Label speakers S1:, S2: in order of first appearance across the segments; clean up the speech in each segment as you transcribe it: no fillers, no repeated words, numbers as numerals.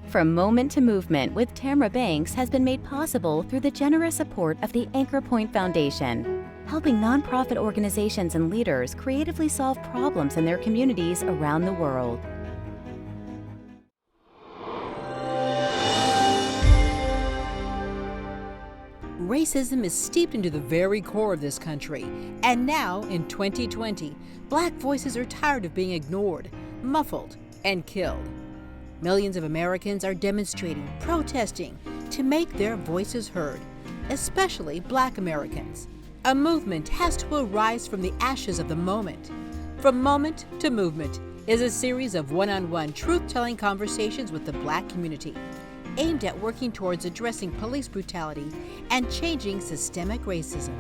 S1: From Moment to Movement with Tamara Banks has been made possible through the generous support of the Anchor Point Foundation, helping nonprofit organizations and leaders creatively solve problems in their communities around the world.
S2: Racism is steeped into the very core of this country. And now, in 2020, Black voices are tired of being ignored, muffled, and killed. Millions of Americans are demonstrating, protesting to make their voices heard, especially Black Americans. A movement has to arise from the ashes of the moment. From Moment to Movement is a series of one-on-one truth-telling conversations with the Black community, aimed at working towards addressing police brutality and changing systemic racism.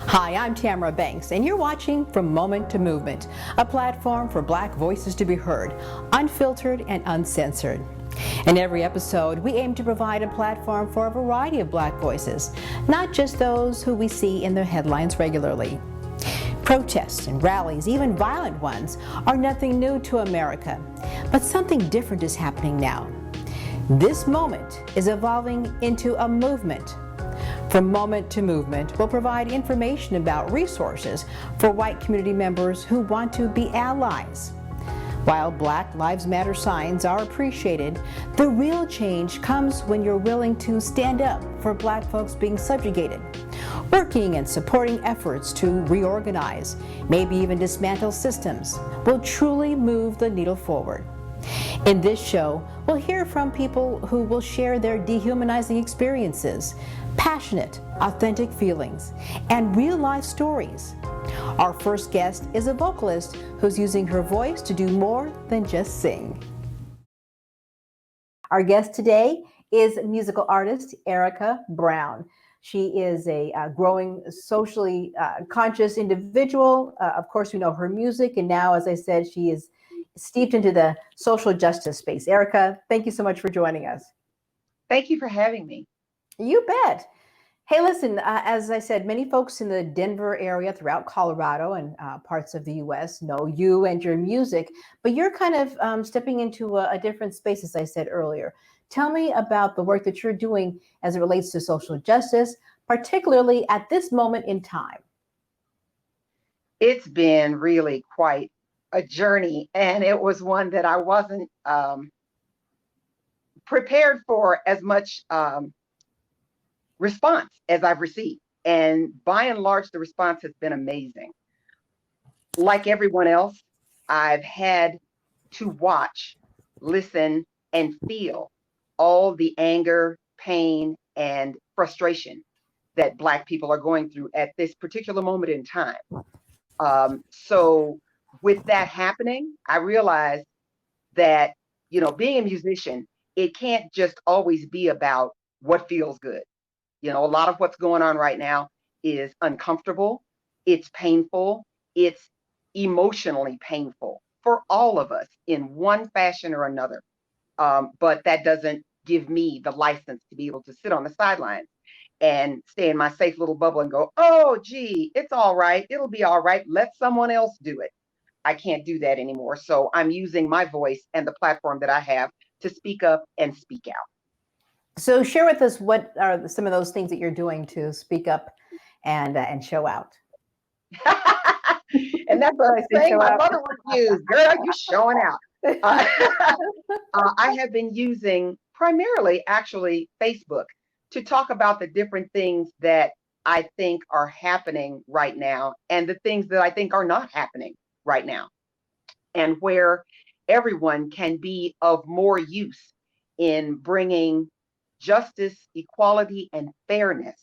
S2: Hi, I'm Tamara Banks, and you're watching From Moment to Movement, a platform for Black voices to be heard, unfiltered and uncensored. In every episode, we aim to provide a platform for a variety of Black voices, not just those who we see in the headlines regularly. Protests and rallies, even violent ones, are nothing new to America, but something different is happening now. This moment is evolving into a movement. From Moment to Movement will provide information about resources for white community members who want to be allies. While Black Lives Matter signs are appreciated, the real change comes when you're willing to stand up for Black folks being subjugated, working and supporting efforts to reorganize, maybe even dismantle systems, will truly move the needle forward. In this show, we'll hear from people who will share their dehumanizing experiences, passionate, authentic feelings, and real-life stories. Our first guest is a vocalist who's using her voice to do more than just sing. Our guest today is musical artist Erica Brown. She is a growing socially conscious individual. Of course, we know her music, and now, as I said, she is steeped into the social justice space. Erica, thank you so much for joining us.
S3: Thank you for having me.
S2: You bet. Hey, listen, as I said, many folks in the Denver area throughout Colorado and parts of the U.S. know you and your music, but you're kind of stepping into a different space, as I said earlier. Tell me about the work that you're doing as it relates to social justice, particularly at this moment in time.
S3: It's been really quite a journey, and it was one that I wasn't prepared for as much response as I've received. And by and large, the response has been amazing. Like everyone else, I've had to watch, listen, and feel all the anger, pain, and frustration that Black people are going through at this particular moment in time. So with that happening, I realized that, being a musician, it can't just always be about what feels good. A lot of what's going on right now is uncomfortable, it's painful, it's emotionally painful for all of us in one fashion or another. But that doesn't give me the license to be able to sit on the sidelines and stay in my safe little bubble and go, oh, gee, it's all right. It'll be all right. Let someone else do it. I can't do that anymore. So I'm using my voice and the platform that I have to speak up and speak out.
S2: So share with us what are some of those things that you're doing to speak up and show out.
S3: And that's what I say my mother would use. Girl, you showing out. I have been using primarily actually Facebook to talk about the different things that I think are happening right now and the things that I think are not happening right now, and where everyone can be of more use in bringing justice, equality, and fairness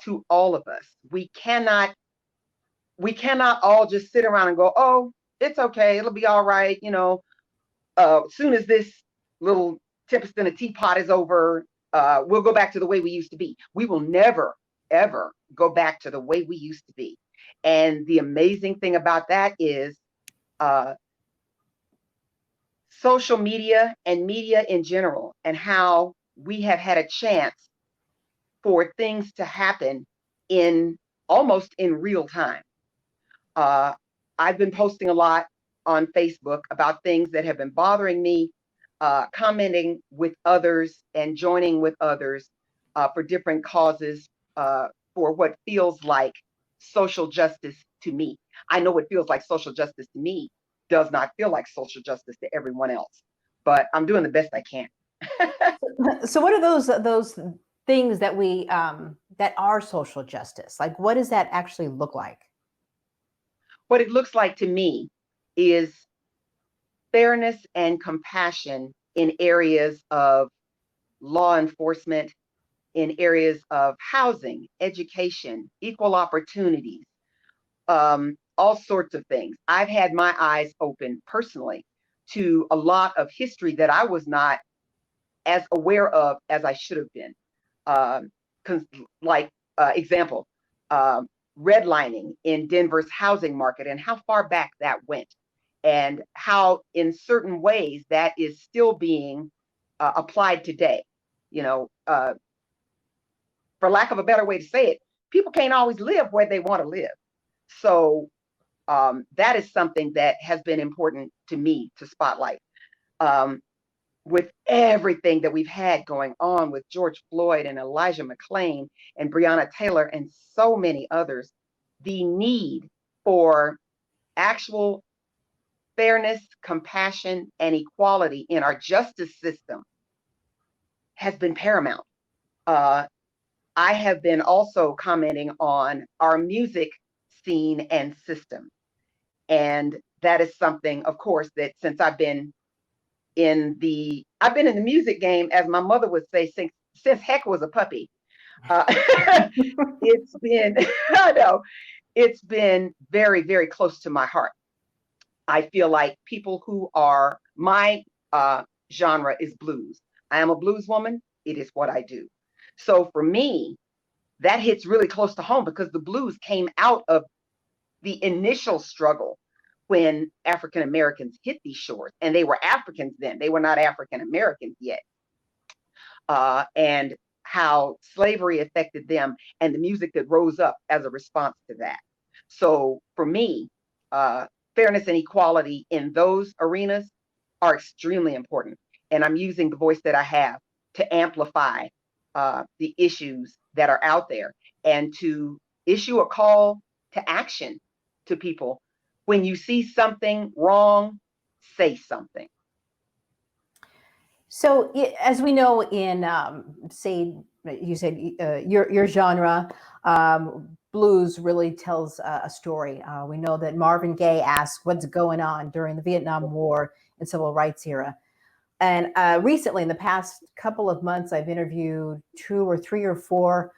S3: to all of us. We cannot all just sit around and go, oh, it's okay, it'll be all right. As soon as this little tempest in a teapot is over, we'll go back to the way we used to be. We will never, ever go back to the way we used to be. And the amazing thing about that is social media and media in general, and how we have had a chance for things to happen in almost in real time. Uh, I've been posting a lot on Facebook about things that have been bothering me, commenting with others and joining with others for different causes for what feels like social justice to me. I know what feels like social justice to me does not feel like social justice to everyone else, but I'm doing the best I can.
S2: So what are those things that we that are social justice? Like, what does that actually look like?
S3: What it looks like to me is fairness and compassion in areas of law enforcement, in areas of housing, education, equal opportunities, all sorts of things. I've had my eyes open personally to a lot of history that I was not as aware of as I should have been. Um, like example, um, redlining in Denver's housing market and how far back that went, and how in certain ways that is still being applied today. You know, for lack of a better way to say it, people can't always live where they want to live. So that is something that has been important to me to spotlight. Um, with everything that we've had going on with George Floyd and Elijah McClain and Breonna Taylor and so many others, the need for actual fairness, compassion, and equality in our justice system has been paramount. Uh, I have been also commenting on our music scene and system. And that is something, of course, that since I've been in the music game, as my mother would say, since heck was a puppy. Uh, it's been, I know, it's been very, very close to my heart. I feel like people who are my genre is blues. I am a blues woman. It is what I do. So for me, that hits really close to home because the blues came out of the initial struggle when African Americans hit these shores, and they were Africans then, they were not African Americans yet, and how slavery affected them and the music that rose up as a response to that. So for me, fairness and equality in those arenas are extremely important. And I'm using the voice that I have to amplify the issues that are out there and to issue a call to action to people. When you see something wrong, say something.
S2: So, as we know, in say, you said your genre, blues really tells a story. We know that Marvin Gaye asked, "What's going on?" during the Vietnam War and Civil Rights era. And recently, in the past couple of months, I've interviewed 2 or 3 or 4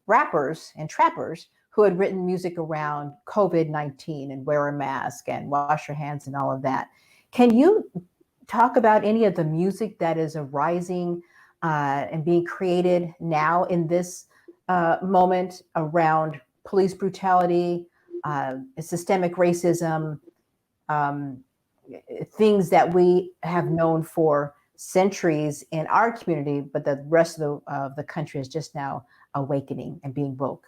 S2: rappers and trappers who had written music around COVID-19 and wear a mask and wash your hands and all of that. Can you talk about any of the music that is arising and being created now in this moment around police brutality, systemic racism, um, things that we have known for centuries in our community, but the rest of the country is just now awakening and being woke?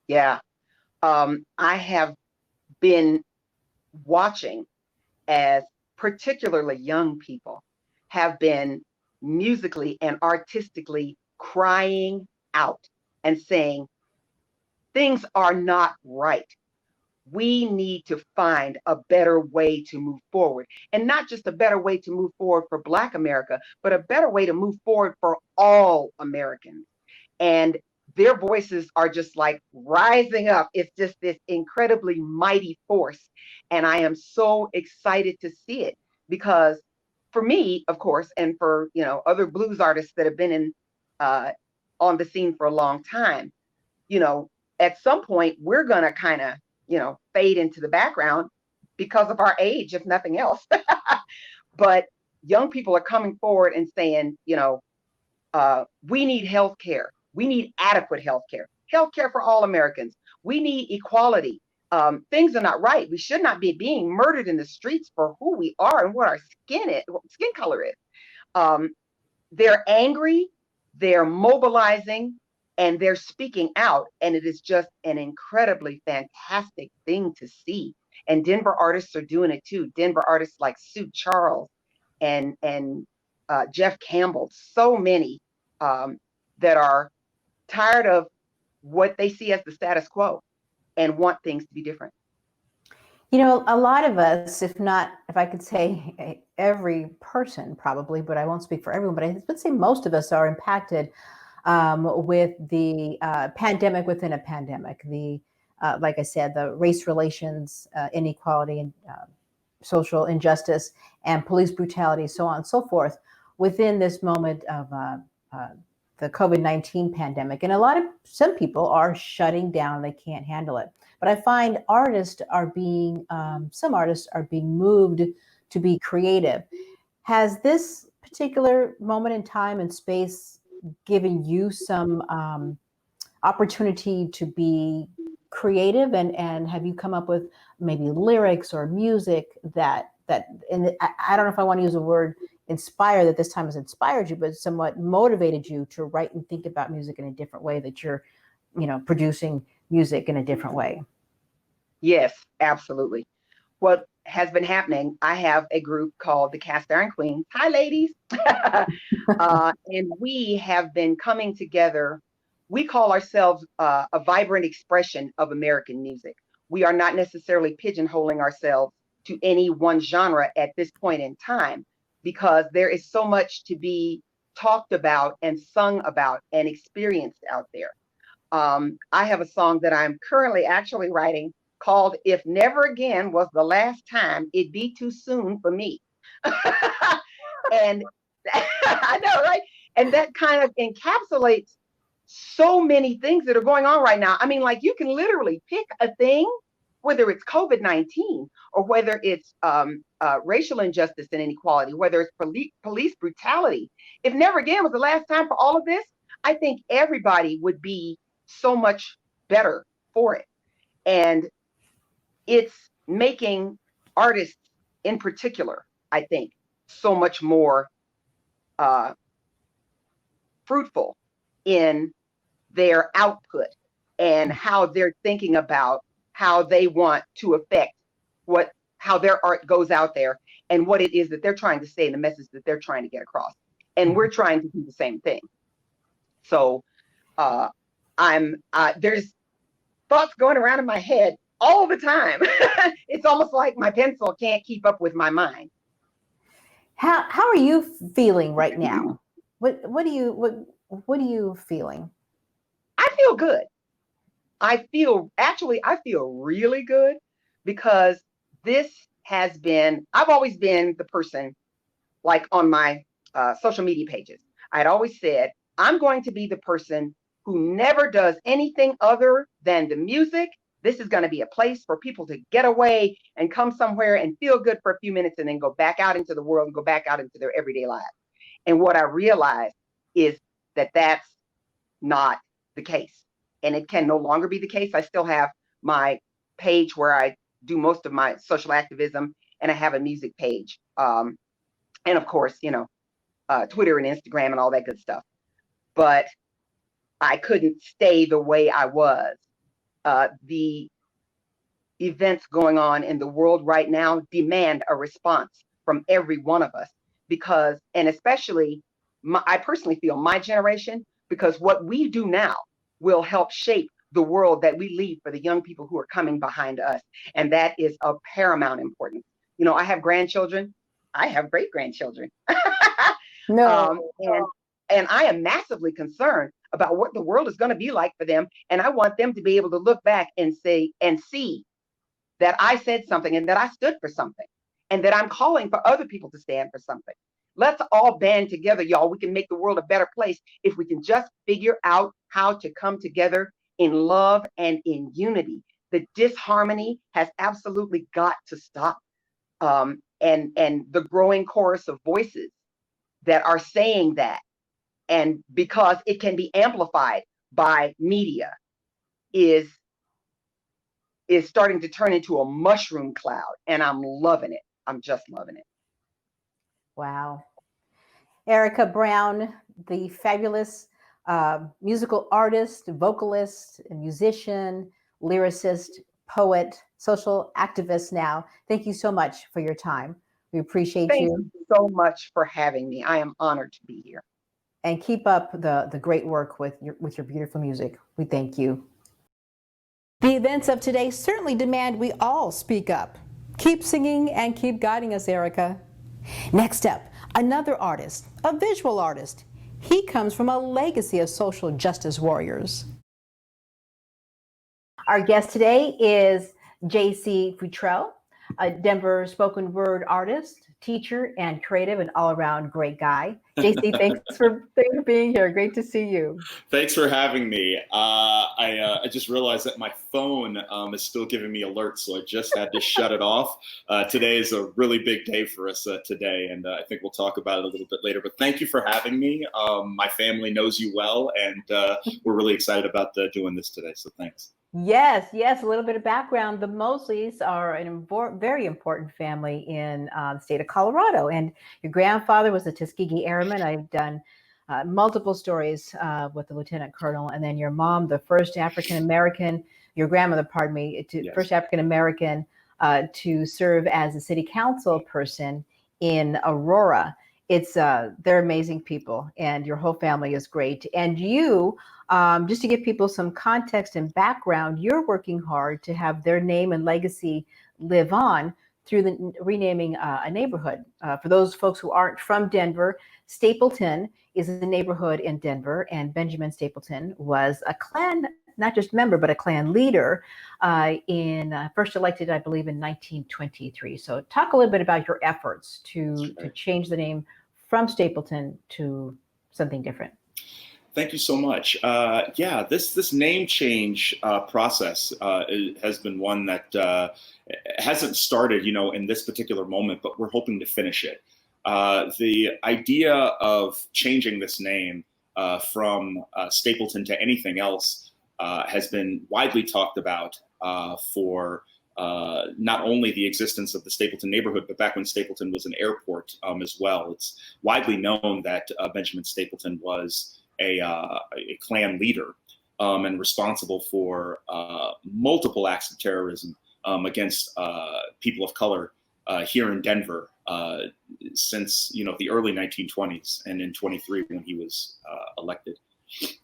S3: Yeah. I have been watching as particularly young people have been musically and artistically crying out and saying, things are not right. We need to find a better way to move forward. And not just a better way to move forward for Black America, but a better way to move forward for all Americans. And their voices are just like rising up. It's just this incredibly mighty force. And I am so excited to see it because for me, of course, and for other blues artists that have been in on the scene for a long time, you know, at some point we're gonna kind of, fade into the background because of our age, if nothing else. But young people are coming forward and saying, we need health care. We need adequate health care for all Americans. We need equality. Things are not right. We should not be being murdered in the streets for who we are and what our skin color is. They're angry. They're mobilizing. and they're speaking out, and it is just an incredibly fantastic thing to see. And Denver artists are doing it too. Denver artists like Sue Charles and Jeff Campbell, so many that are tired of what they see as the status quo and want things to be different.
S2: You know, a lot of us, if not, if I could say every person probably, but I won't speak for everyone, but I would say most of us are impacted with the pandemic within a pandemic. Like I said, the race relations, inequality, and social injustice, and police brutality, so on and so forth, within this moment of the COVID-19 pandemic. And some people are shutting down; they can't handle it. But I find some artists are being moved to be creative. Has this particular moment in time and space given you some opportunity to be creative, and have you come up with maybe lyrics or music that and I don't know if I want to use the word inspire, that this time has inspired you, but somewhat motivated you to write and think about music in a different way, that you're, producing music in a different way?
S3: Yes, absolutely. What has been happening, I have a group called the Cast Iron Queens. Hi, ladies. And we have been coming together. We call ourselves a vibrant expression of American music. We are not necessarily pigeonholing ourselves to any one genre at this point in time, because there is so much to be talked about and sung about and experienced out there. I have a song that I'm currently actually writing called "If Never Again Was the Last Time, It'd Be Too Soon for Me." And I know, right? And that kind of encapsulates so many things that are going on right now. I mean, like, you can literally pick a thing, whether it's COVID-19 or whether it's racial injustice and inequality, whether it's police brutality. If never again was the last time for all of this, I think everybody would be so much better for it. And it's making artists in particular, I think, so much more fruitful in their output and how they're thinking about how they want to affect how their art goes out there and what it is that they're trying to say and the message that they're trying to get across. And we're trying to do the same thing. So there's thoughts going around in my head all the time. It's almost like my pencil can't keep up with my mind.
S2: How are you feeling right now? What are you feeling?
S3: I feel good. I feel really good, because I've always been the person, like on my social media pages, I'd always said, I'm going to be the person who never does anything other than the music. This is going to be a place for people to get away and come somewhere and feel good for a few minutes and then go back out into the world and go back out into their everyday lives. And what I realized is that that's not the case. And it can no longer be the case. I still have my page where I do most of my social activism, and I have a music page. And of course, Twitter and Instagram and all that good stuff. But I couldn't stay the way I was. The events going on in the world right now demand a response from every one of us, because, and especially I personally feel my generation, because what we do now will help shape the world that we leave for the young people who are coming behind us. And that is of paramount importance. I have grandchildren. I have great grandchildren.
S2: No.
S3: And I am massively concerned about what the world is going to be like for them. And I want them to be able to look back and say and see that I said something and that I stood for something and that I'm calling for other people to stand for something. Let's all band together, y'all. We can make the world a better place if we can just figure out how to come together in love and in unity. The disharmony has absolutely got to stop. And the growing chorus of voices that are saying that, and because it can be amplified by media, is starting to turn into a mushroom cloud, and I'm loving it. I'm just loving it.
S2: Wow. Erica Brown, the fabulous musical artist, vocalist, musician, lyricist, poet, social activist now. Thank you so much for your time. We appreciate
S3: Thank
S2: you.
S3: you so much for having me. I am honored to be here.
S2: And keep up the great work with your beautiful music. We thank you. The events of today certainly demand we all speak up. Keep singing and keep guiding us, Erica. Next up, another artist, a visual artist. He comes from a legacy of social justice warriors. Our guest today is J.C. Futrell, a Denver spoken word artist, teacher, and creative, and all-around great guy. J.C., thanks for being here. Great to see you.
S4: Thanks for having me. I just realized that my phone is still giving me alerts, so I just had to shut it off. Today is a really big day for us today, and I think we'll talk about it a little bit later. But thank you for having me. My family knows you well, and we're really excited about doing this today, so thanks.
S2: Yes, a little bit of background. The Mosleys are a very important family in the state of Colorado. And your grandfather was a Tuskegee Airman. I've done multiple stories with the Lieutenant Colonel. And then your mom, the first African-American, your grandmother, pardon me,
S4: Yes.
S2: first African-American to serve as a city council person in Aurora. They're amazing people, and your whole family is great. And you, just to give people some context and background, you're working hard to have their name and legacy live on through the renaming a neighborhood. For those folks who aren't from Denver, Stapleton is a neighborhood in Denver, and Benjamin Stapleton was a Klan, not just member, but a Klan leader first elected, I believe, in 1923. So talk a little bit about your efforts to change the name from Stapleton to something different.
S4: Thank you so much. This name change process has been one that hasn't started, in this particular moment, but we're hoping to finish it. The idea of changing this name from Stapleton to anything else has been widely talked about for not only the existence of the Stapleton neighborhood, but back when Stapleton was an airport as well. It's widely known that Benjamin Stapleton was a Klan leader and responsible for multiple acts of terrorism against people of color here in Denver since the early 1920s and in 23 when he was elected.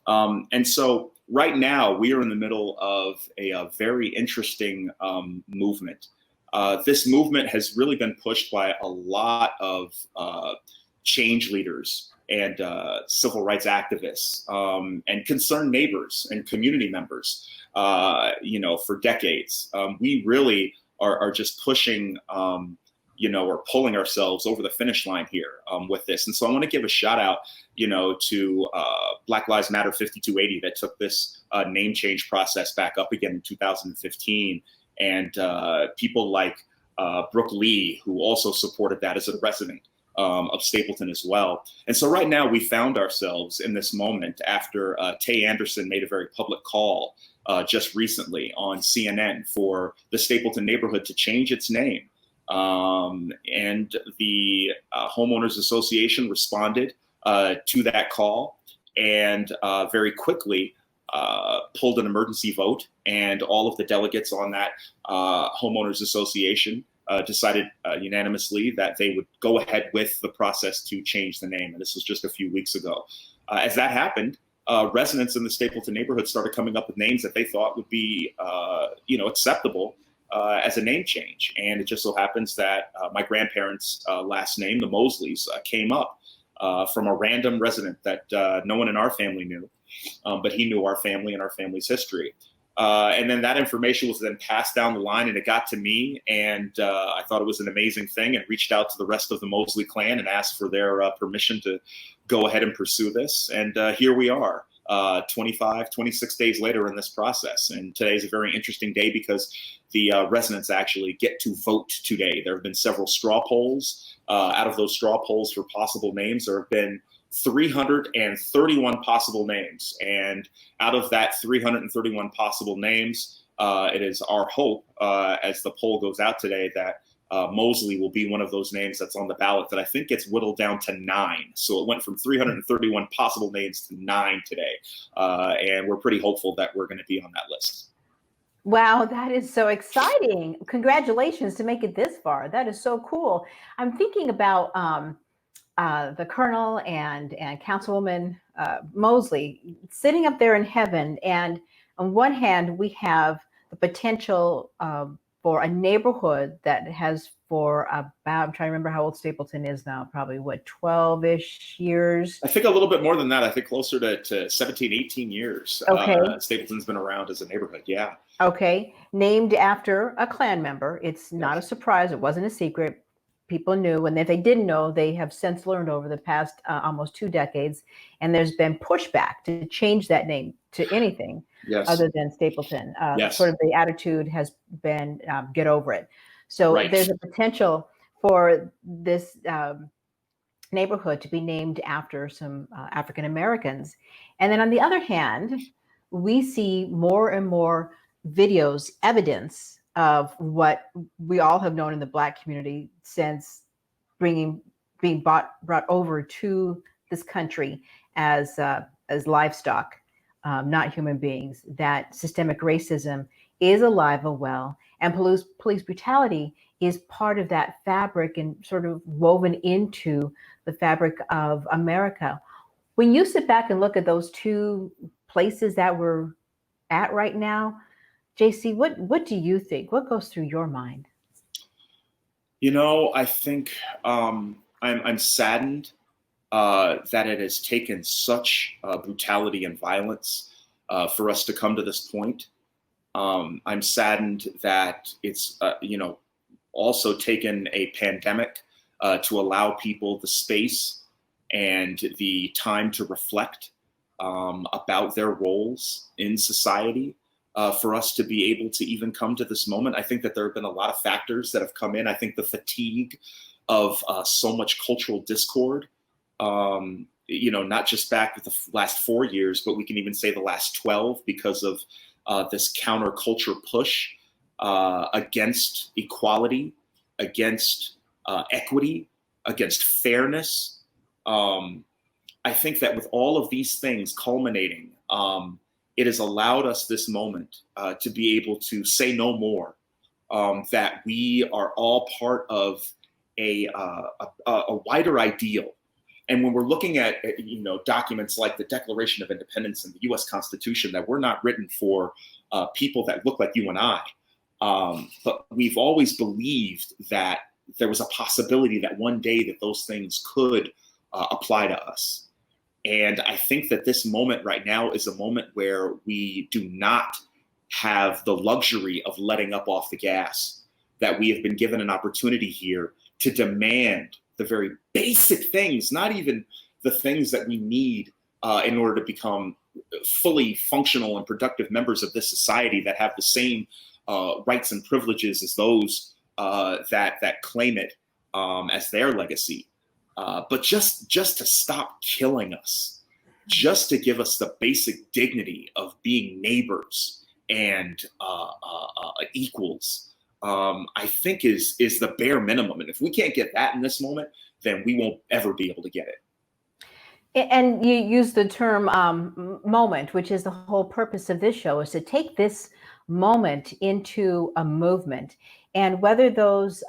S4: And so right now we are in the middle of a very interesting movement. This movement has really been pushed by a lot of change leaders and civil rights activists and concerned neighbors and community members, for decades. We really are just pushing, or pulling ourselves over the finish line here with this. And so I want to give a shout out, to Black Lives Matter 5280 that took this name change process back up again in 2015. And people like Brooke Lee, who also supported that as a resident of Stapleton as well. And so right now we found ourselves in this moment after Tay Anderson made a very public call just recently on CNN for the Stapleton neighborhood to change its name. And the Homeowners Association responded to that call and very quickly pulled an emergency vote, and all of the delegates on that Homeowners Association decided unanimously that they would go ahead with the process to change the name. And this was just a few weeks ago. As that happened, residents in the Stapleton neighborhood started coming up with names that they thought would be, acceptable as a name change. And it just so happens that my grandparents' last name, the Mosleys, came up from a random resident that no one in our family knew, but he knew our family and our family's history. And then that information was then passed down the line, and it got to me, and I thought it was an amazing thing, and reached out to the rest of the Mosley clan and asked for their permission to go ahead and pursue this. And here we are, 26 days later in this process. And today is a very interesting day because the residents actually get to vote today. There have been several straw polls. Out of those straw polls for possible names, there have been 331 possible names. And out of that 331 possible names, it is our hope as the poll goes out today that Mosley will be one of those names that's on the ballot that I think gets whittled down to 9. So it went from 331 possible names to 9 today. And we're pretty hopeful that we're going to be on that list.
S2: Wow, that is so exciting. Congratulations to make it this far. That is so cool. I'm thinking about the Colonel and Councilwoman Mosley sitting up there in heaven. And on one hand, we have the potential for a neighborhood that has for about, I'm trying to remember how old Stapleton is now, probably what, 12-ish years?
S4: I think a little bit more than that. I think closer to 17, 18 years.
S2: Okay.
S4: Stapleton's been around as a neighborhood. Yeah.
S2: Okay. Named after a Klan member. It's not a surprise. It wasn't a secret. People knew, and if they didn't know, they have since learned over the past almost 2 decades. And there's been pushback to change that name to anything other than Stapleton. Sort of the attitude has been get over it. So there's a potential for this neighborhood to be named after some African Americans. And then on the other hand, we see more and more videos, evidence of what we all have known in the Black community since being brought over to this country as livestock, not human beings, that systemic racism is alive and well, and police brutality is part of that fabric and sort of woven into the fabric of America. When you sit back and look at those two places that we're at right now, JC, what do you think? What goes through your mind?
S4: You know, I think I'm saddened that it has taken such brutality and violence for us to come to this point. I'm saddened that it's also taken a pandemic to allow people the space and the time to reflect about their roles in society. For us to be able to even come to this moment. I think that there have been a lot of factors that have come in. I think the fatigue of so much cultural discord, not just back with the last 4 years, but we can even say the last 12 because of this counterculture push against equality, against equity, against fairness. I think that with all of these things culminating, it has allowed us this moment to be able to say no more, that we are all part of a wider ideal. And when we're looking at documents like the Declaration of Independence and the U.S. Constitution, that we're not written for people that look like you and I, but we've always believed that there was a possibility that one day that those things could apply to us. And I think that this moment right now is a moment where we do not have the luxury of letting up off the gas, that we have been given an opportunity here to demand the very basic things, not even the things that we need in order to become fully functional and productive members of this society that have the same rights and privileges as those that claim it as their legacy. But just to stop killing us, just to give us the basic dignity of being neighbors and equals, I think is the bare minimum. And if we can't get that in this moment, then we won't ever be able to get it.
S2: And you use the term moment, which is the whole purpose of this show, is to take this moment into a movement. And whether those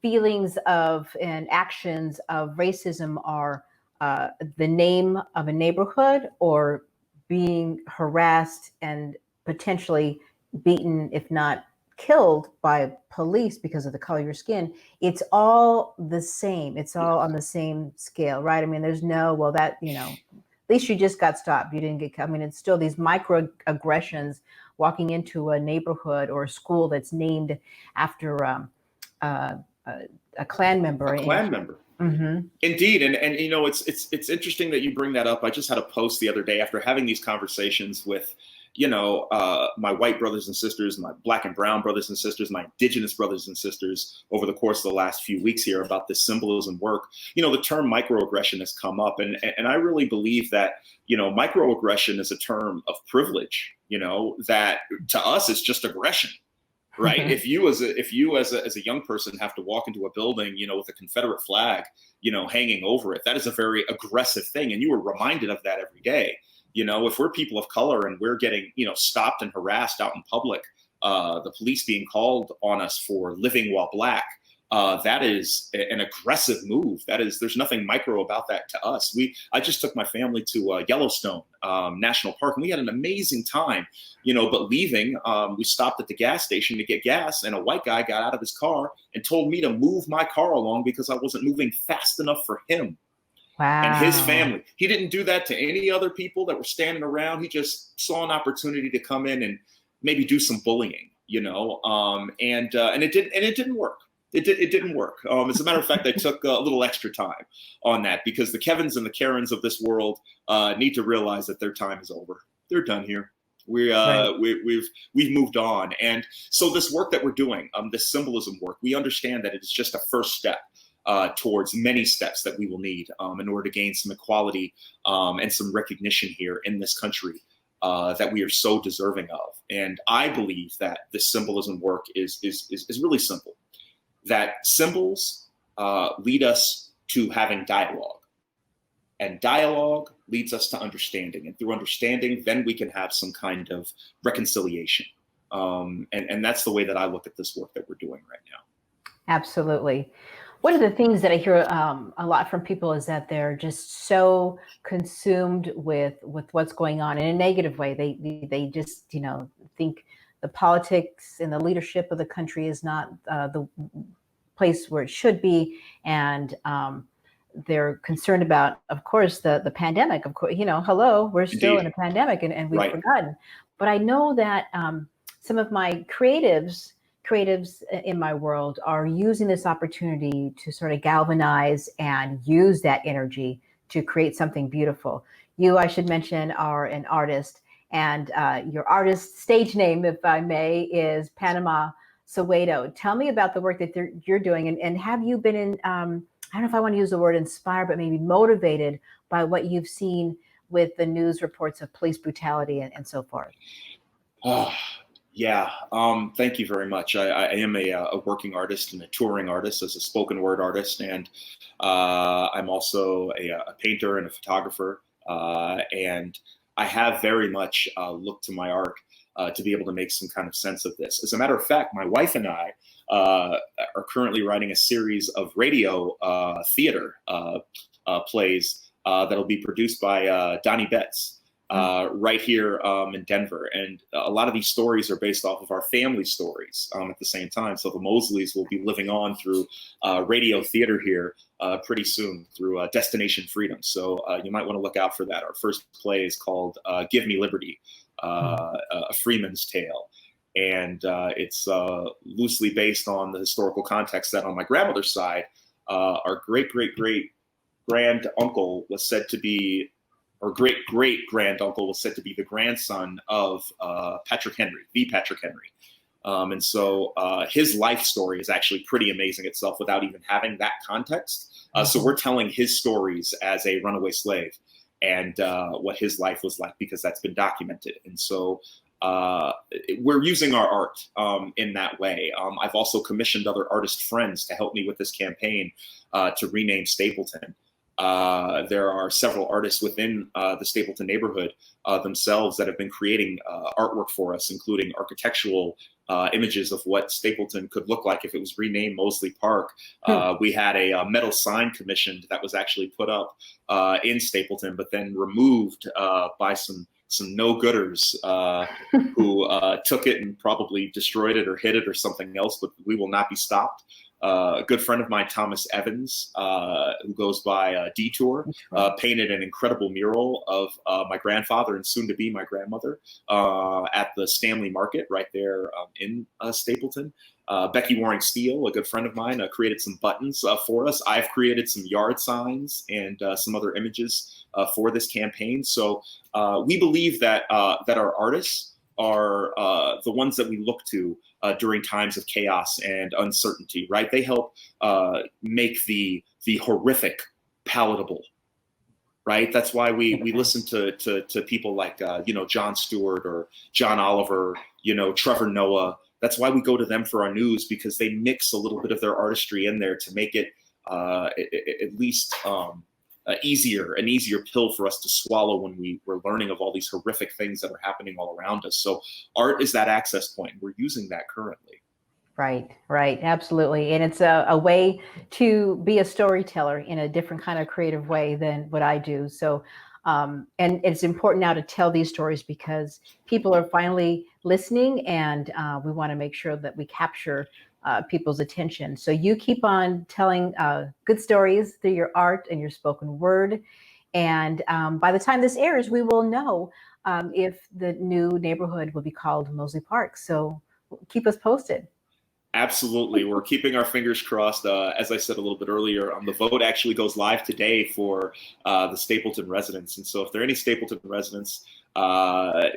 S2: feelings of and actions of racism are the name of a neighborhood or being harassed and potentially beaten, if not killed by police because of the color of your skin, it's all the same. It's all on the same scale, right? I mean, there's no, well, that, at least you just got stopped. You didn't get, I mean, it's still these microaggressions walking into a neighborhood or a school that's named after a Klan member.
S4: A Klan member.
S2: Mm-hmm.
S4: Indeed. And it's interesting that you bring that up. I just had a post the other day after having these conversations with, my white brothers and sisters, my Black and brown brothers and sisters, my indigenous brothers and sisters over the course of the last few weeks here about this symbolism work. The term microaggression has come up, and I really believe that, microaggression is a term of privilege, that to us is just aggression. right? If you as a young person have to walk into a building, with a Confederate flag, hanging over it, that is a very aggressive thing. And you were reminded of that every day. If we're people of color and we're getting, stopped and harassed out in public, the police being called on us for living while black, that is an aggressive move. There's nothing micro about that to us. I just took my family to Yellowstone National Park, and we had an amazing time, but leaving, we stopped at the gas station to get gas, and a white guy got out of his car and told me to move my car along because I wasn't moving fast enough for him.
S2: Wow.
S4: And his family. He didn't do that to any other people that were standing around. He just saw an opportunity to come in and maybe do some bullying, and it didn't work. It didn't work. As a matter of fact, I took a little extra time on that because the Kevins and the Karens of this world need to realize that their time is over. They're done here. We've moved on. And so this work that we're doing, this symbolism work, we understand that it is just a first step towards many steps that we will need in order to gain some equality and some recognition here in this country that we are so deserving of. And I believe that this symbolism work is really simple. That symbols lead us to having dialogue, and dialogue leads us to understanding, and through understanding, then we can have some kind of reconciliation. And that's the way that I look at this work that we're doing right now.
S2: Absolutely. One of the things that I hear a lot from people is that they're just so consumed with what's going on in a negative way. They just, think the politics and the leadership of the country is not the place where it should be. And they're concerned about, of course, the pandemic. Of course, hello, we're still in a pandemic and we've forgotten. But I know that some of my creatives in my world are using this opportunity to sort of galvanize and use that energy to create something beautiful. You, I should mention, are an artist, and your artist stage name, if I may, is Panama Soweto. Tell me about the work that you're doing, and have you been in, I don't know if I want to use the word inspired, but maybe motivated by what you've seen with the news reports of police brutality and so forth?
S4: Yeah, thank you very much. I am a working artist and a touring artist as a spoken word artist, and I'm also a painter and a photographer, and I have very much looked to my art to be able to make some kind of sense of this. As a matter of fact, my wife and I are currently writing a series of radio theater plays that'll be produced by Donnie Betts. Right here in Denver. And a lot of these stories are based off of our family stories at the same time. So the Mosleys will be living on through radio theater here pretty soon through Destination Freedom. So you might want to look out for that. Our first play is called Give Me Liberty, A Freeman's Tale. And it's loosely based on the historical context that on my grandmother's side, our great-great-great-grand uncle was said to be, or great-great-grand-uncle was said to be the grandson of Patrick Henry, the Patrick Henry. And so his life story is actually pretty amazing itself without even having that context. So we're telling his stories as a runaway slave and what his life was like, because that's been documented. And so we're using our art in that way. I've also commissioned other artist friends to help me with this campaign to rename Stapleton. There are several artists within the Stapleton neighborhood themselves that have been creating artwork for us, including architectural images of what Stapleton could look like if it was renamed Mosley Park. We had a metal sign commissioned that was actually put up in Stapleton, but then removed by some no-gooders who took it and probably destroyed it or hid it or something else, but we will not be stopped. A good friend of mine, Thomas Evans, who goes by Detour, painted an incredible mural of my grandfather and soon to be my grandmother at the Stanley Market right there in Stapleton. Becky Waring Steele, a good friend of mine, created some buttons for us. I've created some yard signs and some other images for this campaign. So we believe that our artists are the ones that we look to during times of chaos and uncertainty, right? They help make the horrific palatable, right? That's why we listen to people like Jon Stewart or John Oliver, Trevor Noah, That's why we go to them for our news, because they mix a little bit of their artistry in there to make it at least an easier pill for us to swallow when we're learning of all these horrific things that are happening all around us. So art is that access point. We're using that currently.
S2: Right, absolutely. And it's a way to be a storyteller in a different kind of creative way than what I do. So, and it's important now to tell these stories because people are finally listening, and we want to make sure that we capture people's attention. So you keep on telling good stories through your art and your spoken word. And by the time this airs, we will know if the new neighborhood will be called Mosley Park. So keep us posted.
S4: Absolutely. We're keeping our fingers crossed. As I said a little bit earlier, the vote actually goes live today for the Stapleton residents. And so if there are any Stapleton residents, that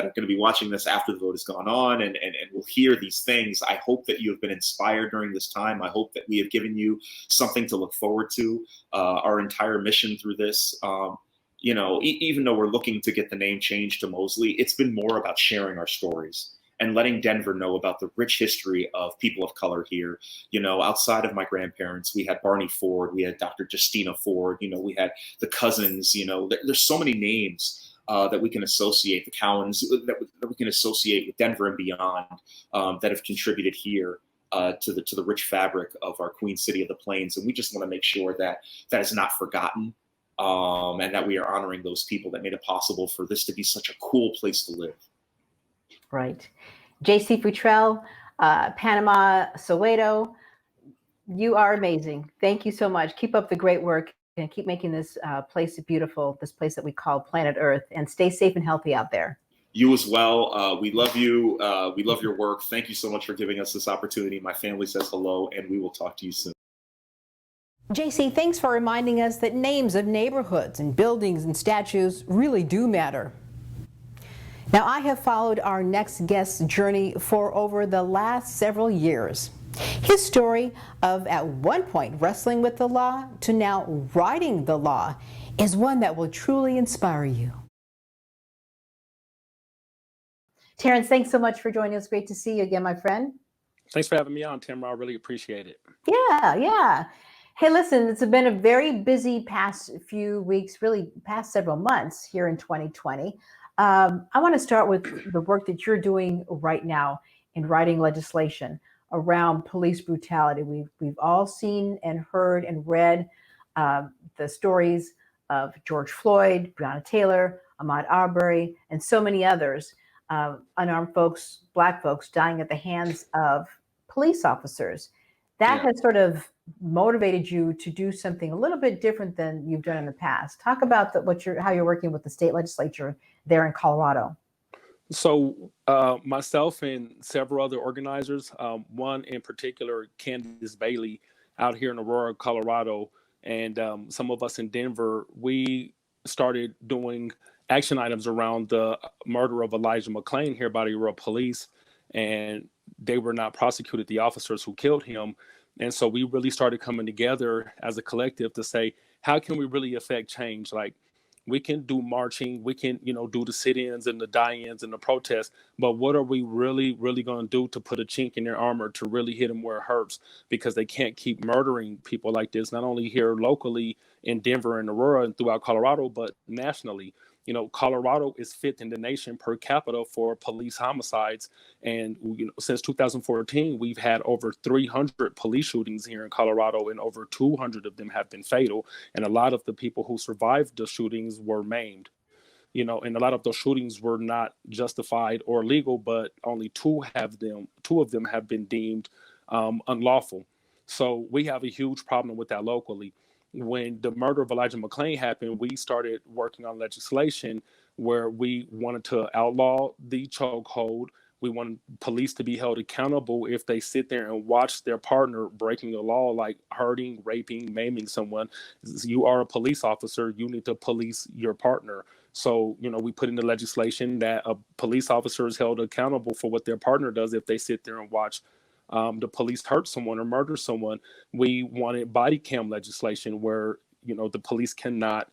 S4: are going to be watching this after the vote has gone on and will hear these things, I hope that you have been inspired during this time. I hope that we have given you something to look forward to. Our entire mission through this, even though we're looking to get the name changed to Mosley, it's been more about sharing our stories and letting Denver know about the rich history of people of color here. Outside of my grandparents, we had Barney Ford, we had Dr. Justina Ford, we had the cousins, there's so many names that we can associate, the Cowans, that we can associate with Denver and beyond, that have contributed here to the rich fabric of our Queen City of the Plains. And we just want to make sure that that is not forgotten, and that we are honoring those people that made it possible for this to be such a cool place to live.
S2: Right. JC Futrell, Panama, Soweto, you are amazing. Thank you so much. Keep up the great work and keep making this place beautiful, this place that we call planet Earth, and stay safe and healthy out there.
S4: You as well. We love you. We love your work. Thank you so much for giving us this opportunity. My family says hello, and we will talk to you soon.
S2: JC, thanks for reminding us that names of neighborhoods and buildings and statues really do matter. Now, I have followed our next guest's journey for over the last several years. His story of at one point wrestling with the law to now writing the law is one that will truly inspire you. Terrance, thanks so much for joining us. Great to see you again, my friend.
S5: Thanks for having me on, Tamara. I really appreciate it.
S2: Yeah. Hey, listen, it's been a very busy past few weeks, really past several months here in 2020. I want to start with the work that you're doing right now in writing legislation around police brutality. We've all seen and heard and read the stories of George Floyd, Breonna Taylor, Ahmaud Arbery, and so many others, unarmed folks, Black folks dying at the hands of police officers. That has sort of motivated you to do something a little bit different than you've done in the past. Talk about how you're working with the state legislature there in Colorado.
S5: So myself and several other organizers, one in particular, Candace Bailey, out here in Aurora, Colorado, and some of us in Denver, we started doing action items around the murder of Elijah McClain here by the Aurora police, and they were not prosecuted, the officers who killed him. And so we really started coming together as a collective to say, how can we really affect change? Like, we can do marching, we can, do the sit-ins and the die-ins and the protests, but what are we really, really going to do to put a chink in their armor to really hit them where it hurts? Because they can't keep murdering people like this, not only here locally in Denver and Aurora and throughout Colorado, but nationally. Colorado is fifth in the nation per capita for police homicides. And, since 2014, we've had over 300 police shootings here in Colorado, and over 200 of them have been fatal. And a lot of the people who survived the shootings were maimed. And a lot of those shootings were not justified or legal, but only two of them have been deemed unlawful. So we have a huge problem with that locally. When the murder of Elijah McClain happened, we started working on legislation where we wanted to outlaw the chokehold. We want police to be held accountable if they sit there and watch their partner breaking the law, like hurting, raping, maiming someone. You are a police officer. You need to police your partner. So, we put in the legislation that a police officer is held accountable for what their partner does if they sit there and watch the police hurt someone or murder someone. We wanted body cam legislation where, the police cannot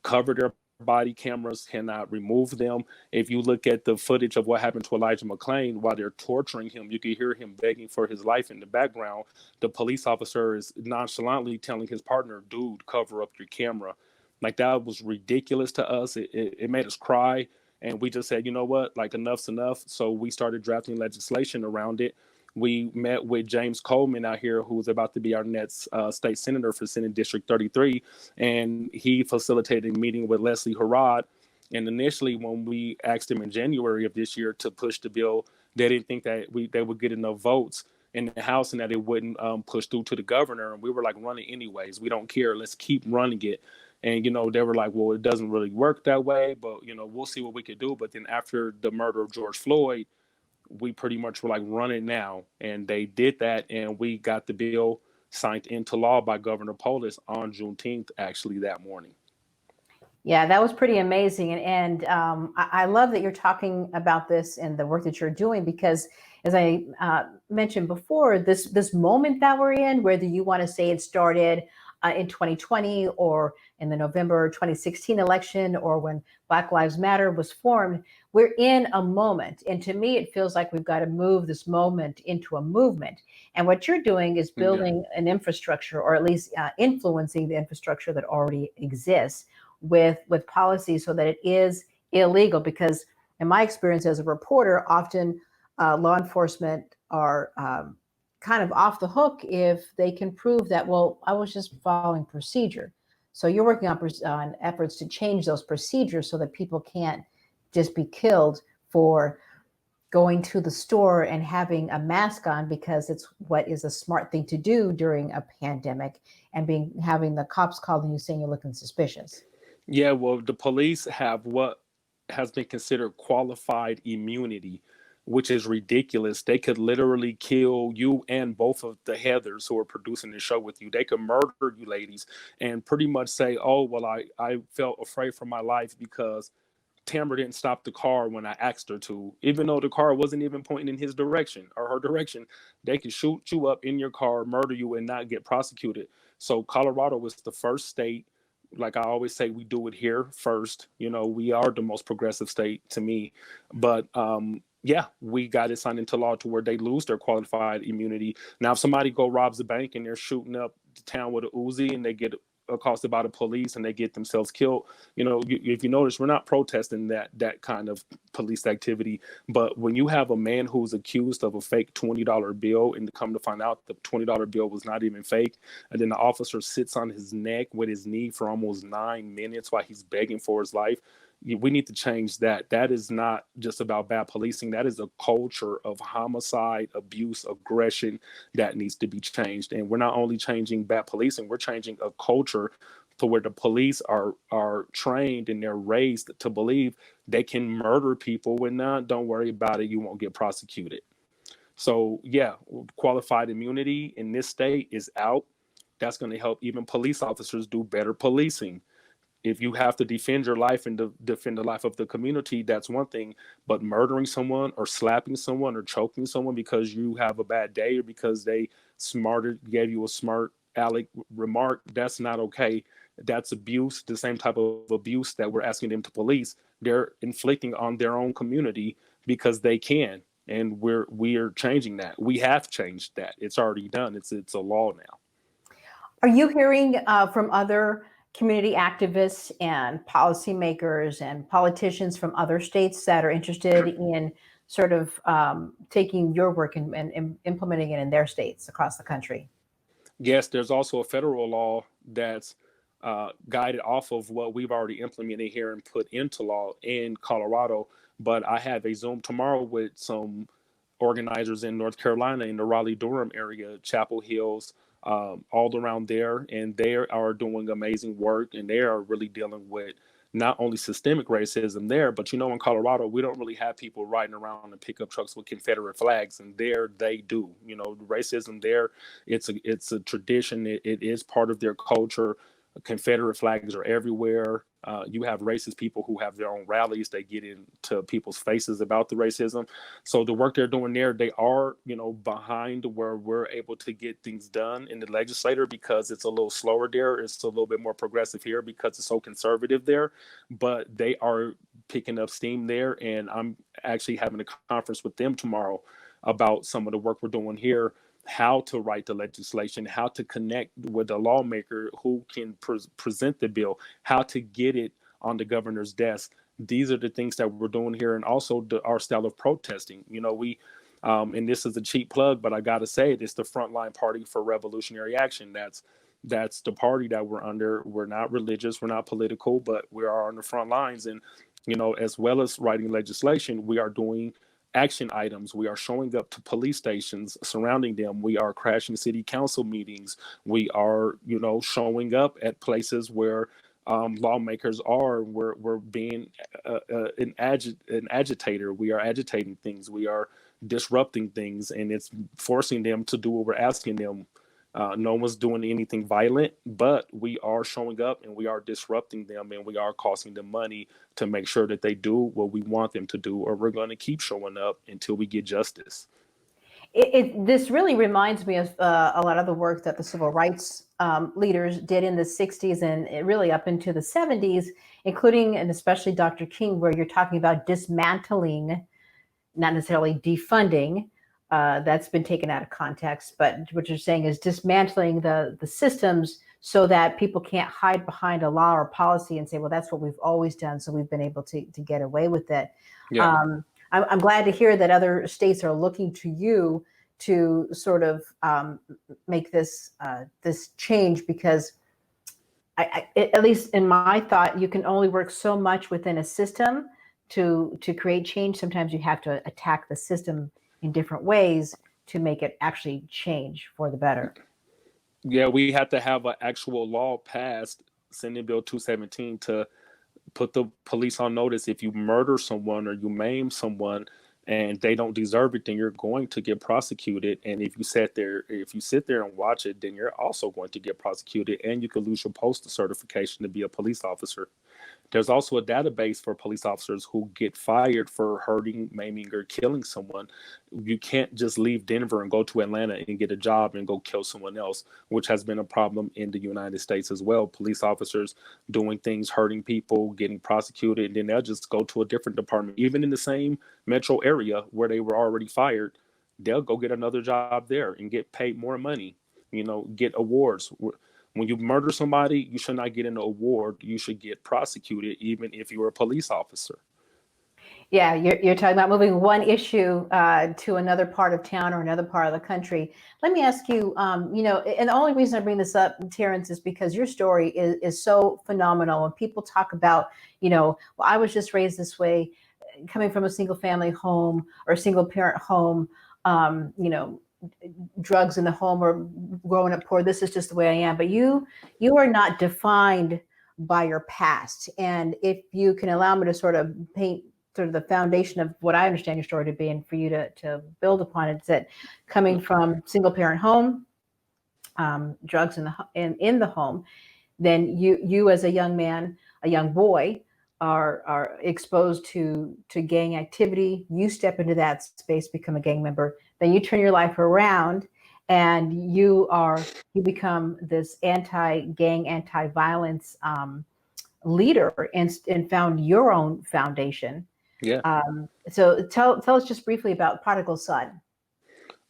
S5: cover their body cameras cannot remove them. If you look at the footage of what happened to Elijah McClain while they're torturing him, you can hear him begging for his life in the background. The police officer is nonchalantly telling his partner, dude, cover up your camera. Like, that was ridiculous to us. It made us cry. And we just said, you know what, like, enough's enough. So we started drafting legislation around it. We met with James Coleman out here, who's about to be our next state senator for Senate District 33. And he facilitated a meeting with Leslie Harrod. And initially, when we asked him in January of this year to push the bill, they didn't think that they would get enough votes in the House and that it wouldn't push through to the governor. And we were like, run it anyways. We don't care. Let's keep running it. And, they were like, well, it doesn't really work that way, but, we'll see what we could do. But then after the murder of George Floyd, we pretty much were like, run it now. And they did that. And we got the bill signed into law by Governor Polis on Juneteenth, actually, that morning.
S2: Yeah, that was pretty amazing. And I love that you're talking about this and the work that you're doing, because as I mentioned before, this moment that we're in, whether you want to say it started in 2020 or in the November 2016 election, or when Black Lives Matter was formed, we're in a moment. And to me, it feels like we've got to move this moment into a movement. And what you're doing is building an infrastructure, or at least influencing the infrastructure that already exists with policy, so that it is illegal. Because in my experience as a reporter, often law enforcement are kind of off the hook if they can prove that, well, I was just following procedure. So you're working on efforts to change those procedures so that people can't just be killed for going to the store and having a mask on because it's what is a smart thing to do during a pandemic, and having the cops calling you saying you're looking suspicious.
S5: Yeah, well, the police have what has been considered qualified immunity, which is ridiculous. They could literally kill you and both of the Heathers who are producing the show with you. They could murder you ladies and pretty much say, oh, well, I felt afraid for my life because Tamara didn't stop the car when I asked her to, even though the car wasn't even pointing in his direction or her direction. They could shoot you up in your car, murder you, and not get prosecuted. So Colorado was the first state. Like I always say, we do it here first. We are the most progressive state to me. But yeah, we got it signed into law to where they lose their qualified immunity. Now, if somebody robs a bank and they're shooting up the town with a Uzi and they get accosted by the police and they get themselves killed, if you notice, we're not protesting that kind of police activity. But when you have a man who's accused of a fake $20 bill, and to come to find out the $20 bill was not even fake, and then the officer sits on his neck with his knee for almost 9 minutes while he's begging for his life, we need to change that. That is not just about bad policing. That is a culture of homicide, abuse, aggression that needs to be changed. And we're not only changing bad policing, we're changing a culture to where the police are trained and they're raised to believe they can murder people and don't worry about it, you won't get prosecuted. So yeah, qualified immunity in this state is out. That's going to help even police officers do better policing. If you have to defend your life and defend the life of the community, that's one thing. But murdering someone or slapping someone or choking someone because you have a bad day or because they gave you a smart aleck remark, that's not okay. That's abuse, the same type of abuse that we're asking them to police. They're inflicting on their own community because they can. And we're changing that. We have changed that. It's already done. It's a law now.
S2: Are you hearing from other community activists and policymakers and politicians from other states that are interested in sort of taking your work and implementing it in their states across the country?
S5: Yes, there's also a federal law that's guided off of what we've already implemented here and put into law in Colorado. But I have a Zoom tomorrow with some organizers in North Carolina, in the Raleigh-Durham area, Chapel Hills, all around there, and they are doing amazing work, and they are really dealing with not only systemic racism there, but in Colorado, we don't really have people riding around in pickup trucks with Confederate flags, and there they do. Racism there, it's a tradition. It is part of their culture. Confederate flags are everywhere. You have racist people who have their own rallies. They get into people's faces about the racism. So the work they're doing there, they are, behind where we're able to get things done in the legislature, because it's a little slower there. It's a little bit more progressive here because it's so conservative there. But they are picking up steam there. And I'm actually having a conference with them tomorrow about some of the work we're doing here, how to write the legislation, how to connect with a lawmaker who can present the bill, how to get it on the governor's desk. These are the things that we're doing here, and also our style of protesting. We, and this is a cheap plug, but I got to say it's the Frontline Party for Revolutionary Action. That's the party that we're under. We're not religious, we're not political, but we are on the front lines. And as well as writing legislation, we are doing action items. We are showing up to police stations, surrounding them. We are crashing city council meetings. We are, showing up at places where lawmakers are. We're being an agitator. We are agitating things. We are disrupting things, and it's forcing them to do what we're asking them. No one's doing anything violent, but we are showing up and we are disrupting them, and we are costing them money to make sure that they do what we want them to do, or we're going to keep showing up until we get justice.
S2: This really reminds me of a lot of the work that the civil rights leaders did in the 60s and really up into the 70s, including and especially Dr. King, where you're talking about dismantling, not necessarily defunding. That's been taken out of context, but what you're saying is dismantling the systems so that people can't hide behind a law or policy and say, well, that's what we've always done, so we've been able to get away with it.
S5: Yeah.
S2: I'm glad to hear that other states are looking to you to sort of make this change, because at least in my thought, you can only work so much within a system to create change. Sometimes you have to attack the system in different ways to make it actually change for the better.
S5: Yeah, we had to have an actual law passed, Senate Bill 217, to put the police on notice. If you murder someone or you maim someone and they don't deserve it, then you're going to get prosecuted. And if you sit there and watch it, then you're also going to get prosecuted, and you could lose your postal certification to be a police officer. There's also a database for police officers who get fired for hurting, maiming, or killing someone. You can't just leave Denver and go to Atlanta and get a job and go kill someone else, which has been a problem in the United States as well. Police officers doing things, hurting people, getting prosecuted, and then they'll just go to a different department. Even in the same metro area where they were already fired, they'll go get another job there and get paid more money, get awards. When you murder somebody, you should not get an award. You should get prosecuted, even if you're a police officer.
S2: Yeah, you're talking about moving one issue to another part of town or another part of the country. Let me ask you, and the only reason I bring this up, Terrance, is because your story is so phenomenal. When people talk about, well, I was just raised this way, coming from a single family home or a single parent home, drugs in the home or growing up poor. This is just the way I am. But you are not defined by your past. And if you can allow me to sort of paint sort of the foundation of what I understand your story to be, and for you to build upon it, it's that coming from single parent home, drugs in the home, then you as a young man, a young boy, are exposed to gang activity. You step into that space, become a gang member, then you turn your life around and you become this anti-gang, anti-violence leader and found your own foundation.
S5: Yeah.
S2: So tell us just briefly about Prodigal Son.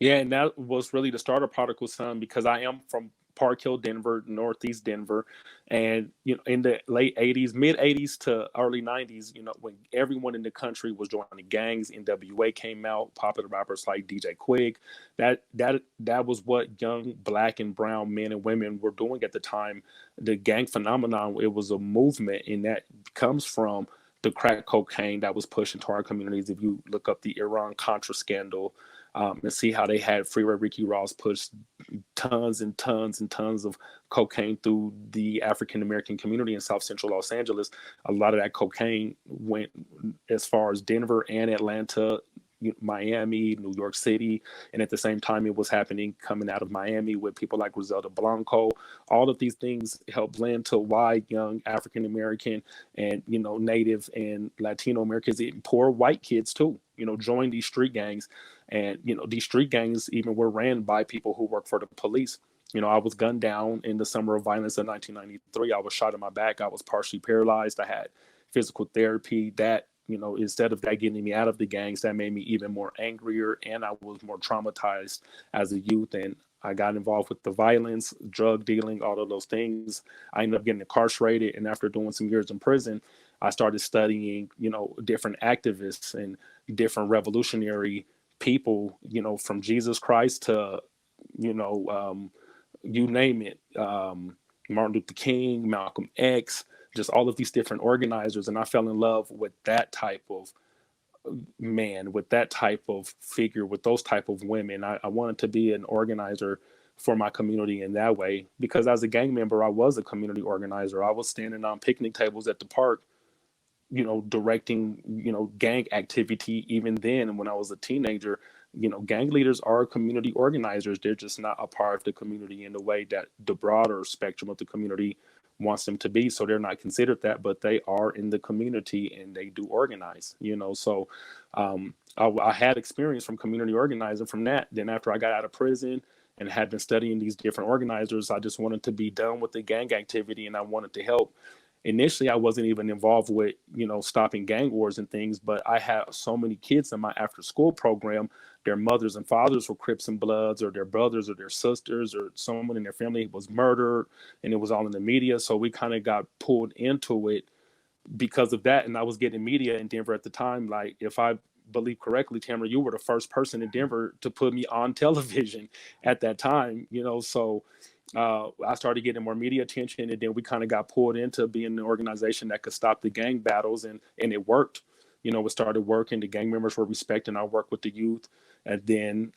S5: Yeah, and that was really the start of Prodigal Son, because I am from Park Hill, Denver, Northeast Denver. And, in the late 80s, mid 80s to early 90s, when everyone in the country was joining gangs, NWA came out, popular rappers like DJ Quik. That was what young Black and brown men and women were doing at the time. The gang phenomenon, it was a movement, and that comes from the crack cocaine that was pushed into our communities. If you look up the Iran-Contra scandal, and see how they had Freeway Ricky Ross push tons and tons and tons of cocaine through the African-American community in South Central Los Angeles. A lot of that cocaine went as far as Denver and Atlanta, Miami, New York City, and at the same time it was happening coming out of Miami with people like Griselda Blanco. All of these things help blend to why young African American and Native and Latino Americans, even poor white kids too, join these street gangs. And these street gangs even were ran by people who work for the police. I was gunned down in the summer of violence of 1993. I was shot in my back. I was partially paralyzed. I had physical therapy. That, instead of that getting me out of the gangs, that made me even more angrier, and I was more traumatized as a youth. And I got involved with the violence, drug dealing, all of those things. I ended up getting incarcerated. And after doing some years in prison, I started studying, different activists and different revolutionary people, from Jesus Christ to, you name it, Martin Luther King, Malcolm X, just all of these different organizers. And I fell in love with that type of man, with that type of figure, with those type of women. I wanted to be an organizer for my community in that way, because as a gang member, I was a community organizer. I was standing on picnic tables at the park, directing, gang activity. Even then, when I was a teenager, gang leaders are community organizers. They're just not a part of the community in the way that the broader spectrum of the community wants them to be. So they're not considered that, but they are in the community and they do organize, So I had experience from community organizing from that. Then after I got out of prison and had been studying these different organizers, I just wanted to be done with the gang activity, and I wanted to help. Initially, I wasn't even involved with, stopping gang wars and things, but I had so many kids in my after school program. Their mothers and fathers were Crips and Bloods, or their brothers or their sisters or someone in their family was murdered, and it was all in the media. So we kind of got pulled into it because of that. And I was getting media in Denver at the time. Like, if I believe correctly, Tamara, you were the first person in Denver to put me on television at that time, so I started getting more media attention, and then we kind of got pulled into being an organization that could stop the gang battles, and it worked. It started working. The gang members were respecting our work with the youth, and then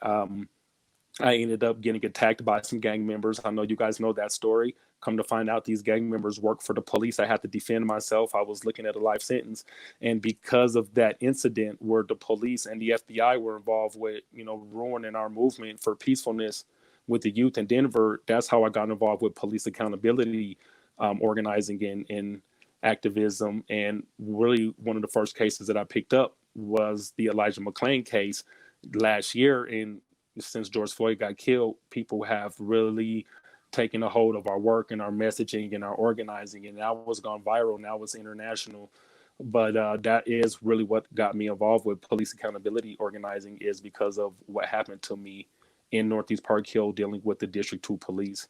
S5: I ended up getting attacked by some gang members. I know you guys know that story. Come to find out, these gang members work for the police. I had to defend myself. I was looking at a life sentence, and because of that incident, where the police and the FBI were involved with, ruining our movement for peacefulness with the youth in Denver, that's how I got involved with police accountability, organizing and activism. And really, one of the first cases that I picked up was the Elijah McClain case last year. And since George Floyd got killed, people have really taken a hold of our work and our messaging and our organizing, and that was gone viral. Now it's international. But that is really what got me involved with police accountability organizing, is because of what happened to me in Northeast Park Hill, dealing with the District 2 police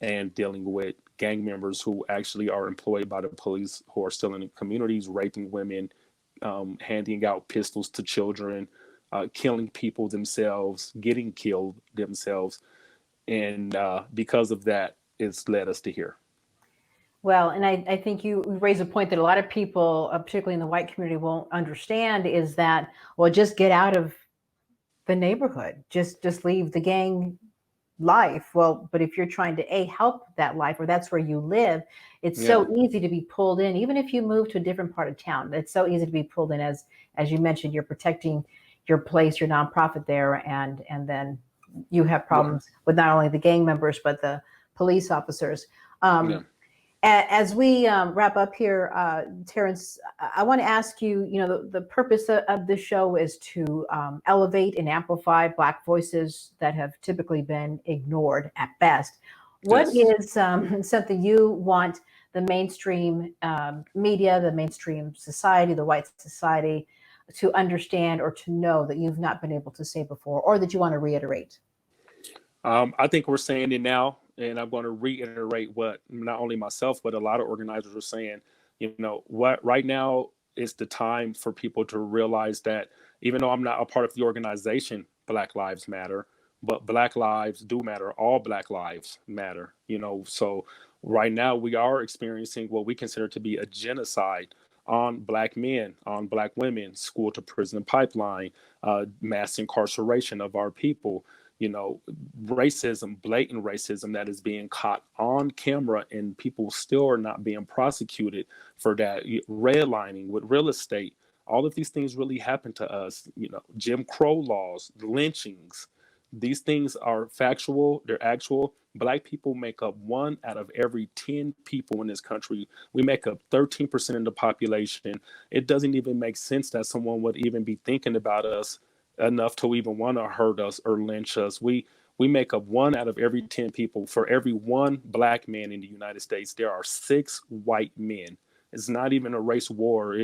S5: and dealing with gang members who actually are employed by the police, who are still in the communities, raping women, handing out pistols to children, killing people themselves, getting killed themselves. And because of that, it's led us to here.
S2: Well, and I think you raise a point that a lot of people, particularly in the white community, won't understand, is that, well, just get out of the neighborhood, just leave the gang life. Well, but if you're trying to help that life, or that's where you live, it's so easy to be pulled in. Even if you move to a different part of town, it's so easy to be pulled in. As you mentioned, you're protecting your place, your nonprofit there, and then you have problems with not only the gang members but the police officers. As we wrap up here, Terrance, I want to ask you, the purpose of this show is to elevate and amplify Black voices that have typically been ignored at best. What is something you want the mainstream media, the mainstream society, the white society, to understand or to know that you've not been able to say before, or that you want to reiterate?
S5: I think we're saying it now, and I'm going to reiterate what not only myself, but a lot of organizers are saying. What right now is the time for people to realize that even though I'm not a part of the organization, Black Lives Matter, but Black lives do matter. All Black lives matter. So right now we are experiencing what we consider to be a genocide on Black men, on Black women, school to prison pipeline, mass incarceration of our people. Racism, blatant racism that is being caught on camera, and people still are not being prosecuted for that. Redlining with real estate, All of these things really happened to us. You know, Jim Crow laws, lynchings. These things are factual, they're actual. Black people make up 1 out of every 10 people in this country. We make up 13% of the population. It doesn't even make sense that someone would even be thinking about us enough to even want to hurt us or lynch us. We make up 1 out of every 10 people. For every 1 black man in the United States, there are 6 white men. It's not even a race war.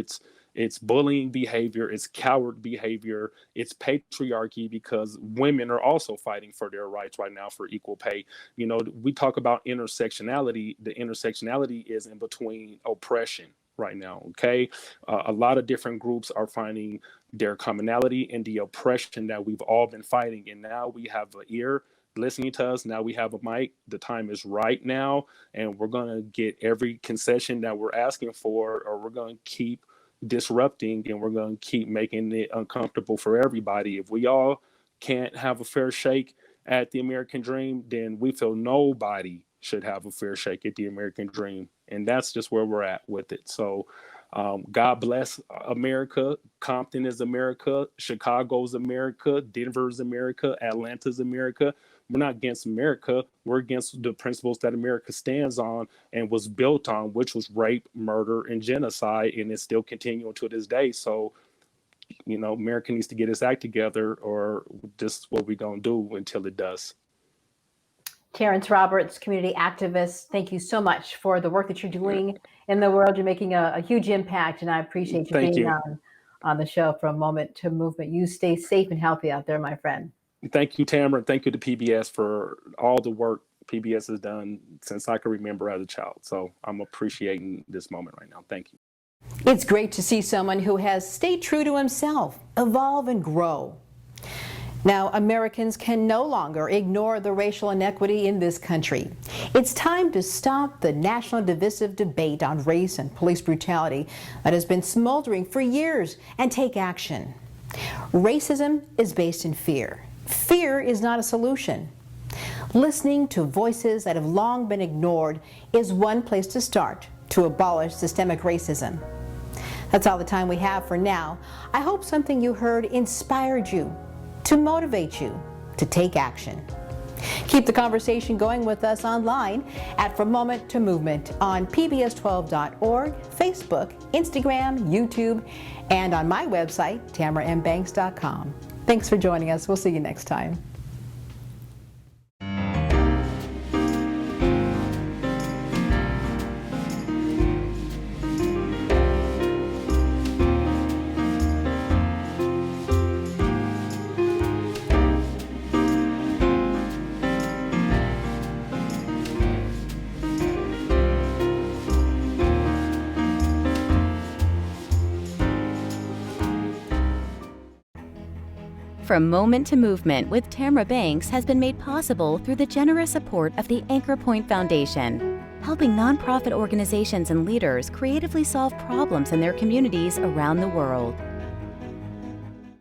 S5: It's bullying behavior, it's coward behavior, it's patriarchy, because women are also fighting for their rights right now for equal pay. You know, we talk about intersectionality. The intersectionality is in between oppression right now, okay? A lot of different groups are finding their commonality in the oppression that we've all been fighting. And now we have an ear listening to us. Now we have a mic. The time is right now. And we're going to get every concession that we're asking for, or we're going to keep disrupting, and we're going to keep making it uncomfortable for everybody. If we all can't have a fair shake at the American dream, then we feel nobody should have a fair shake at the American dream. And that's just where we're at with it. So God bless America. Compton is America. Chicago's America. Denver's America. Atlanta's America. We're not against America. We're against the principles that America stands on and was built on, which was rape, murder, and genocide, and it's still continuing to this day. So, you know, America needs to get its act together, or this is what we're going to do until it does.
S2: Terrance Roberts, community activist, thank you so much for the work that you're doing in the world. You're making a huge impact, and I appreciate you being on the show From Moment to Movement. You stay safe and healthy out there, my friend. Thank you, Tamara. Thank you to PBS for all the work PBS has done since I can remember as a child. So I'm appreciating this moment right now. Thank you. It's great to see someone who has stayed true to himself, evolve and grow. Now, Americans can no longer ignore the racial inequity in this country. It's time to stop the national divisive debate on race and police brutality that has been smoldering for years and take action. Racism is based in fear. Fear is not a solution. Listening to voices that have long been ignored is one place to start to abolish systemic racism. That's all the time we have for now. I hope something you heard inspired you, to motivate you to take action. Keep the conversation going with us online at From Moment to Movement on pbs12.org, Facebook, Instagram, YouTube, and on my website, tamarambbanks.com. Thanks for joining us. We'll see you next time.
S1: From Moment to Movement with Tamara Banks has been made possible through the generous support of the Anchor Point Foundation, helping nonprofit organizations and leaders creatively solve problems in their communities around the world.